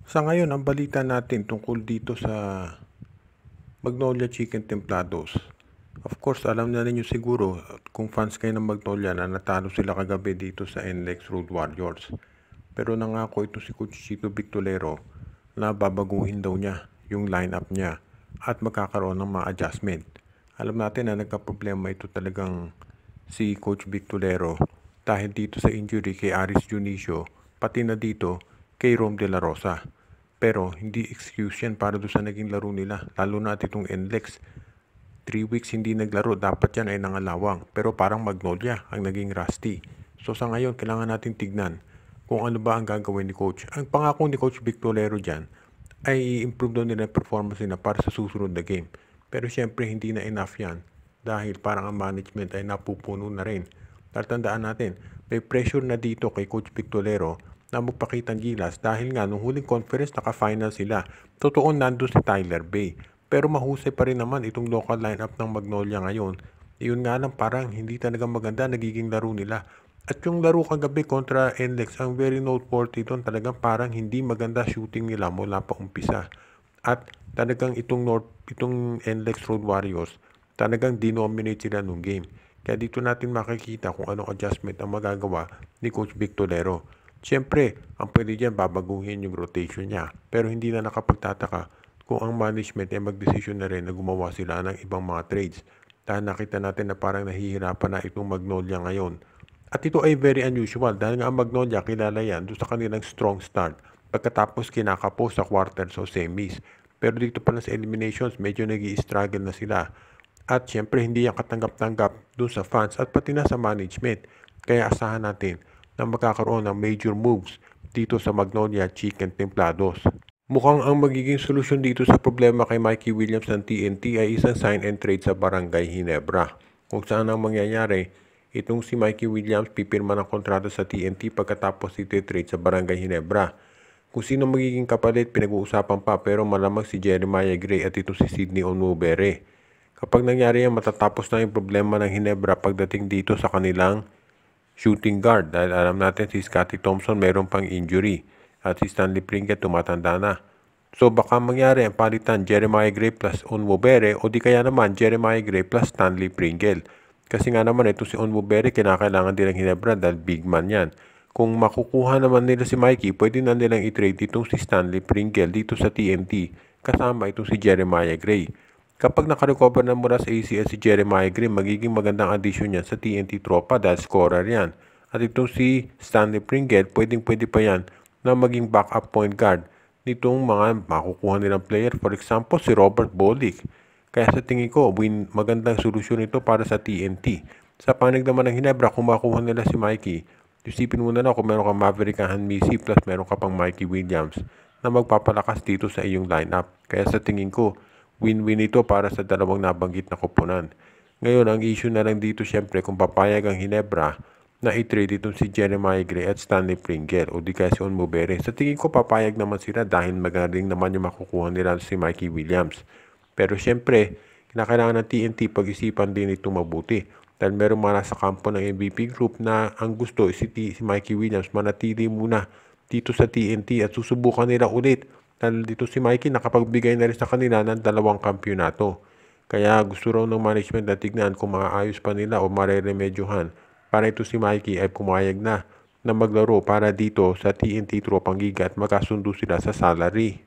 Sa ngayon, ang balita natin tungkol dito sa Magnolia Chicken Templados. Of course, alam na ninyo siguro kung fans kayo ng Magnolia na natalo sila kagabi dito sa NLEX Road Warriors. Pero nangako ito si Coach Chito Victolero na babaguhin daw niya yung lineup niya at magkakaroon ng mga adjustment. Alam natin na nagka-problema ito talagang si Coach Victolero dahil dito sa injury kay Aris Junicio, pati na dito kay Rom De La Rosa. Pero hindi excuse yan para doon sa naging laro nila, lalo na at itong NLEX. 3 weeks hindi naglaro, dapat yan ay nangalawang. Pero parang Magnolia ang naging rusty. So sa ngayon, kailangan natin tignan kung ano ba ang gagawin ni Coach. Ang pangako ni Coach Victolero dyan ay i-improve daw nila ang performance nila para sa susunod na game. Pero syempre hindi na enough yan dahil parang ang management ay napupuno na rin. Tatandaan natin, may pressure na dito kay Coach Victolero na magpakitang gilas dahil nga nung huling conference naka-final sila. Totoo nandun si Tyler Bay. Pero mahusay pa rin naman itong local lineup ng Magnolia ngayon. Iyon nga lang parang hindi talaga maganda nagiging laro nila. At yung laro kagabi kontra NLEX, ang very noteworthy doon talagang parang hindi maganda shooting nila mula pa umpisa. At talagang itong NLEX Road Warriors, talagang dinominate sila nung game. Kaya dito natin makikita kung anong adjustment ang magagawa ni Coach Victolero. Siyempre, ang pwede dyan babaguhin yung rotation niya. Pero hindi na nakapagtataka kung ang management ay magdesisyon na rin na gumawa sila ng ibang mga trades. Dahil nakita natin na parang nahihirapan na itong Magnolia ngayon. At ito ay very unusual dahil nga ang Magnolia kilala yan doon sa kanilang strong start. Pagkatapos kinakapos sa quarters o semis. Pero dito pala sa eliminations, medyo nag-i-struggle na sila. At syempre hindi yan katanggap-tanggap doon sa fans at pati na sa management. Kaya asahan natin na magkakaroon ng major moves dito sa Magnolia Chicken Templados. Mukhang ang magiging solusyon dito sa problema kay Mikey Williams ng TNT ay isang sign and trade sa Barangay Ginebra. Kung saan ang mangyayari, itong si Mikey Williams pipirma ng kontrata sa TNT pagkatapos iti-trade sa Barangay Ginebra. Kung sino magiging kapalit, pinag-uusapan pa pero malamang si Jeremiah Gray at ito si Sidney Onwubere. Kapag nangyari yan, matatapos na yung problema ng Ginebra pagdating dito sa kanilang shooting guard dahil alam natin si Scottie Thompson meron pang injury at si Stanley Pringle tumatanda na. So baka mangyari ang palitan Jeremiah Gray plus Onwubere o di kaya naman Jeremiah Gray plus Stanley Pringle. Kasi nga naman ito si Onwubere kinakailangan din ng Ginebra dahil big man yan. Kung makukuha naman nila si Mikey, pwede na nilang i-trade itong si Stanley Pringle dito sa TNT kasama itong si Jeremiah Gray. Kapag nakarecover na mula sa ACL si Jeremiah Gray, magiging magandang addition niya sa TNT tropa dahil scorer yan. At itong si Stanley Pringle, pwedeng-pwede pa yan na maging backup point guard nitong mga makukuha nilang player. For example, si Robert Bolick. Kaya sa tingin ko, magandang solusyon ito para sa TNT. Sa panig naman ng Ginebra, kung makuha nila si Mikey, isipin mo na lang kung meron kang Maverick Hanmisi plus meron ka pang Mikey Williams na magpapalakas dito sa iyong lineup. Kaya sa tingin ko, win-win ito para sa dalawang nabanggit na koponan. Ngayon, ang issue na lang dito syempre kung papayag ang Ginebra na i-trade itong si Jeremiah Gray at Stanley Pringle o di kaya si Onwubere. Sa tingin ko papayag naman sila dahil magaling naman yung makukuha nila si Mikey Williams. Pero syempre, kinakailangan ng TNT pag-isipan din ito mabuti. Dahil meron mga nasa kampo ng MVP group na ang gusto si Mikey Williams manatili muna dito sa TNT at susubukan nila ulit. Dahil dito si Mikey nakapagbigay na rin sa kanila ng 2 kampyonato. Kaya gusto raw ng management na tignan kung maaayos pa nila o mareremedyohan para ito si Mikey ay pumayag na maglaro para dito sa TNT Tropang Giga at magkasundo sila sa salary.